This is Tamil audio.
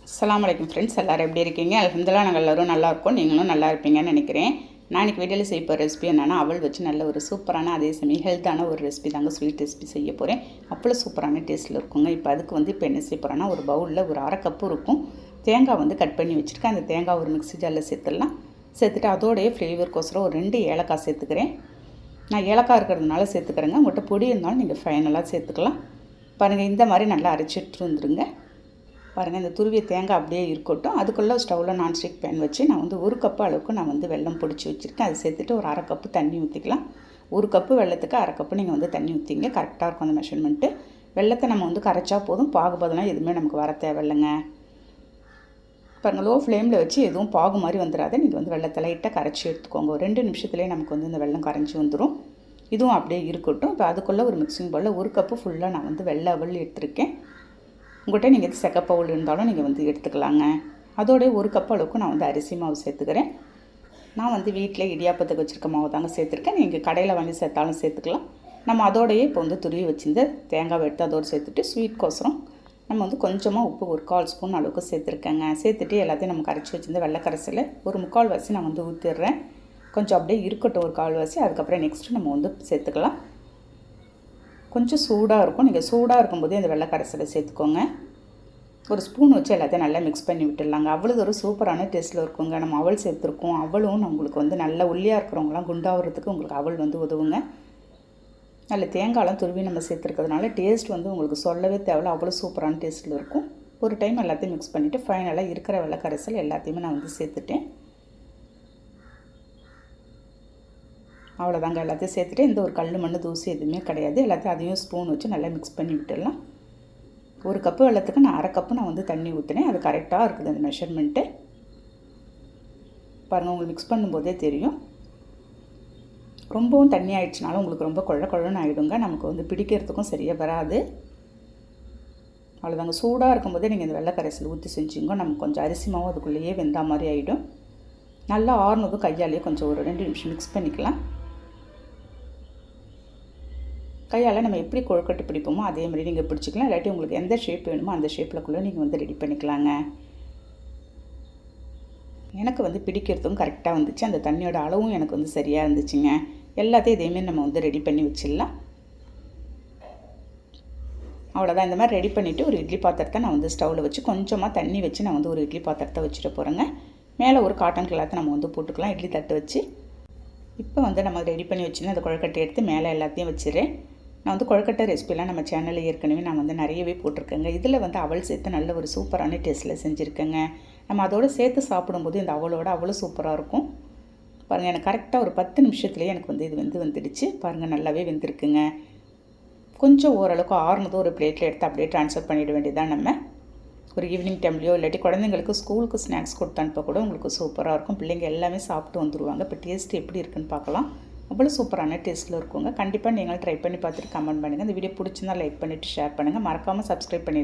அஸ்ஸலாமு அலைக்கும் ஃப்ரெண்ட்ஸ், எல்லோரும் எப்படி இருக்கீங்க? அல்ஹம்துலில்லாஹ் நாங்கள் எல்லோரும் நல்லாயிருக்கோம். நீங்களும் நல்லா இருப்பீங்கன்னு நினைக்கிறேன். நான் இன்றைக்கி வீடியோவில் செய்ய போகிற ரெசிபி என்னென்னா, அவல் வச்சு நல்ல ஒரு சூப்பரான, அதே சமயம் ஹெல்த்தான ஒரு ரெசிபி தாங்க, ஸ்வீட் ரெசிபி செய்ய போகிறேன். அவ்வளோ சூப்பரான டேஸ்ட்டில் இருக்குங்க. இப்போ என்ன செய்ய போகிறேன்னா, ஒரு பவுலில் ஒரு அரை கப்பு இருக்கும் தேங்காய் கட் பண்ணி வச்சுருக்கேன். அந்த தேங்காய் ஒரு மிக்ஸி ஜாரில் சேர்த்துடலாம். சேர்த்துட்டு அதோடைய ஃப்ளேவருக்கோசரம் ஒரு 2 ஏலக்காய் சேர்த்துக்கிறேன். நான் ஏலக்காய் இருக்கிறதுனால சேர்த்துக்கிறேங்க. உங்கள்கிட்ட பொடி இருந்தாலும் நீங்கள் ஃபைனலாக சேர்த்துக்கலாம். பாருங்கள், இந்த மாதிரி நல்லா அரைச்சிட்டு வந்துடுங்க. பாருங்கள், இந்த துருவிய தேங்காய் அப்படியே இருக்கட்டும். அதுக்குள்ளே ஸ்டவ்வில் நான்ஸ்டிக் பேன் வச்சு நான் 1 கப்பு அளவுக்கு நான் வெல்லம் பொடிச்சு வச்சுருக்கேன். அதை சேர்த்துட்டு ஒரு அரை கப்பு தண்ணி ஊற்றிக்கலாம். 1 கப்பு வெள்ளத்துக்கு அரை கப்பு நீங்கள் தண்ணி ஊற்றிங்க. கரெக்டாக இருக்கும் அந்த மெஷர்மெண்ட்டு. வெள்ளத்தை நம்ம கரைச்சா போதும். பாகுபதெல்லாம் எதுவுமே நமக்கு வர தேவையில்லைங்க. பாருங்கள், லோ ஃப்ளேமில் வச்சு எதுவும் பாகு மாதிரி வந்துடாத. நீங்கள் வெள்ளத்தை லைட்டாக கரைச்சி எடுத்துக்கோங்க. ஒரு 2 நிமிஷத்துலேயே நமக்கு இந்த வெள்ளம் கரைஞ்சி வந்துடும். இதுவும் அப்படியே இருக்கட்டும். இப்போ அதுக்குள்ளே ஒரு மிக்சிங் பவுலில் 1 கப்பு ஃபுல்லாக நான் வெள்ளை அவல் எடுத்திருக்கேன். உங்கள்கிட்ட நீங்கள் செக்க பவுல் இருந்தாலும் நீங்கள் எடுத்துக்கலாங்க. அதோடைய 1 கப் அளவுக்கு நான் அரிசி மாவு சேர்த்துக்கிறேன். நான் வீட்டில் இடியாப்பத்துக்கு வச்சுருக்க மாவு தாங்க சேர்த்துருக்கேன். நீங்கள் கடையில் வாங்கி சேர்த்தாலும் சேர்த்துக்கலாம். நம்ம அதோடையே இப்போ துருவி வச்சுருந்து தேங்காய் எடுத்து அதோடு சேர்த்துட்டு ஸ்வீட் கோசரம் நம்ம கொஞ்சமாக உப்பு ஒரு 1/4 ஸ்பூன் அளவுக்கு சேர்த்துருக்கேங்க. சேர்த்துட்டு எல்லாத்தையும் நம்ம கரைச்சி வச்சுருந்து வெள்ளை கரைசல் ஒரு 3/4 வாசி நான் ஊற்றிடுறேன். கொஞ்சம் அப்படியே இருக்கட்டும் ஒரு 1/4 வாசி. அதுக்கப்புறம் நெக்ஸ்ட்டு நம்ம சேர்த்துக்கலாம். கொஞ்சம் சூடாக இருக்கும். நீங்கள் சூடாக இருக்கும்போதே அந்த வெள்ளை கரைசலை சேர்த்துக்கோங்க. ஒரு ஸ்பூன் வச்சு எல்லாத்தையும் நல்லா மிக்ஸ் பண்ணி விட்டுடலாங்க. அவ்வளோ ஒரு சூப்பரான டேஸ்ட்டில் இருக்குங்க. நம்ம அவல் சேர்த்துருக்கோம். அவளும் நம்மளுக்கு நல்ல ஒல்லியாக இருக்கிறவங்களாம் குண்டாகிறதுக்கு உங்களுக்கு அவல் உதவுங்க. நல்ல தேங்காயெலாம் துருவி நம்ம சேர்த்துருக்கிறதுனால டேஸ்ட் உங்களுக்கு சொல்லவே தேவையில்ல. அவ்வளோ சூப்பரான டேஸ்ட்டில் இருக்கும். ஒரு டைம் எல்லாத்தையும் மிக்ஸ் பண்ணிவிட்டு ஃபைனலாக இருக்கிற வெள்ளை கரைசல் எல்லாத்தையுமே நான் சேர்த்துட்டேன். அவ்வளோதாங்க. எல்லாத்தையும் சேர்த்துட்டு இந்த ஒரு கல் மண் தூசி எதுவுமே கிடையாது. எல்லாத்தையும் அதையும் ஸ்பூன் வச்சு நல்லா மிக்ஸ் பண்ணி விட்டுடலாம். 1 கப்பு வெள்ளத்துக்கு நான் அரை கப்பு நான் தண்ணி ஊற்றினேன். அது கரெக்டாக இருக்குது அந்த மெஷர்மெண்ட்டு. பாருங்கள், உங்களுக்கு மிக்ஸ் பண்ணும்போதே தெரியும். ரொம்பவும் தண்ணி ஆகிடுச்சினாலும் உங்களுக்கு ரொம்ப குழன்னு ஆகிடுங்க. நமக்கு பிடிக்கிறதுக்கும் சரியாக வராது. அவ்வளோதாங்க. சூடாக இருக்கும்போதே நீங்கள் இந்த வெள்ளை கரைசல் ஊற்றி செஞ்சுங்க. நமக்கு கொஞ்சம் அரிசி மாவும் அதுக்குள்ளேயே வெந்த மாதிரி ஆகிடும். நல்லா ஆறுனதும் கையாலேயே கொஞ்சம் ஒரு 2 நிமிஷம் மிக்ஸ் பண்ணிக்கலாம். கையால் நம்ம எப்படி கொழுக்கட்டை பிடிப்போமோ அதே மாதிரி நீங்கள் பிடிச்சிக்கலாம். இல்லாட்டி உங்களுக்கு எந்த ஷேப் வேணுமோ அந்த ஷேப்பில்குள்ளே நீங்கள் ரெடி பண்ணிக்கலாங்க. எனக்கு பிடிக்கிறதும் கரெக்டாக வந்துச்சு. அந்த தண்ணியோட அளவும் எனக்கு சரியாக இருந்துச்சுங்க. எல்லாத்தையும் இதேமாரி நம்ம ரெடி பண்ணி வச்சிடலாம். அவ்வளோதான். இந்த மாதிரி ரெடி பண்ணிவிட்டு ஒரு இட்லி பாத்திரத்தை நான் ஸ்டவ்வில் வச்சு கொஞ்சமாக தண்ணி வச்சு நான் ஒரு இட்லி பாத்திரத்தை வச்சுட்டு போகிறேங்க. மேலே ஒரு காட்டன் கிளாத்தை நம்ம போட்டுக்கலாம் இட்லி தட்டு வச்சு. இப்போ நம்ம ரெடி பண்ணி வச்சுன்னா அந்த கொழுக்கட்டை எடுத்து மேலே எல்லாத்தையும் வச்சிடுறேன். நான் கொழுக்கட்டை ரெசிபிலாம் நம்ம சேனலில் ஏற்கனவே நான் நிறையவே போட்டிருக்கேங்க. இதில் அவல் சேர்த்து நல்ல ஒரு சூப்பரான டேஸ்ட்டில் செஞ்சுருக்கேங்க. நம்ம அதோடு சேர்த்து சாப்பிடும்போது இந்த அவலோட அவ்வளோ சூப்பராக இருக்கும். பாருங்கள், எனக்கு கரெக்டாக ஒரு 10 நிமிஷத்துலேயே எனக்கு இது வந்துடுச்சு. பாருங்கள், நல்லாவே வெந்திருக்குங்க. கொஞ்சம் ஓரளவுக்கு ஆறுனதும் ஒரு பிளேட்டில் எடுத்து அப்படியே ட்ரான்ஸ்ஃபர் பண்ணிட வேண்டியதான். நம்ம ஒரு ஈவினிங் டைம்லையோ இல்லாட்டி குழந்தைங்களுக்கு ஸ்கூலுக்கு ஸ்நாக்ஸ் கொடுத்து அனுப்ப கூட உங்களுக்கு சூப்பராக இருக்கும். பிள்ளைங்க எல்லாமே சாப்பிட்டு வந்துடுவாங்க. இப்போ டேஸ்ட் எப்படி இருக்குன்னு பார்க்கலாம். அவ்வளோ சூப்பரான டேஸ்ட்டில் இருக்குங்க. கண்டிப்பாக நீங்கள் ட்ரை பண்ணி பார்த்துட்டு கமெண்ட் பண்ணுங்கள். இந்த வீடியோ பிடிச்சிருந்தா லைக் பண்ணிவிட்டு ஷேர் பண்ணுங்கள். மறக்காமல் சப்ஸ்கிரைப் பண்ணிடுங்க.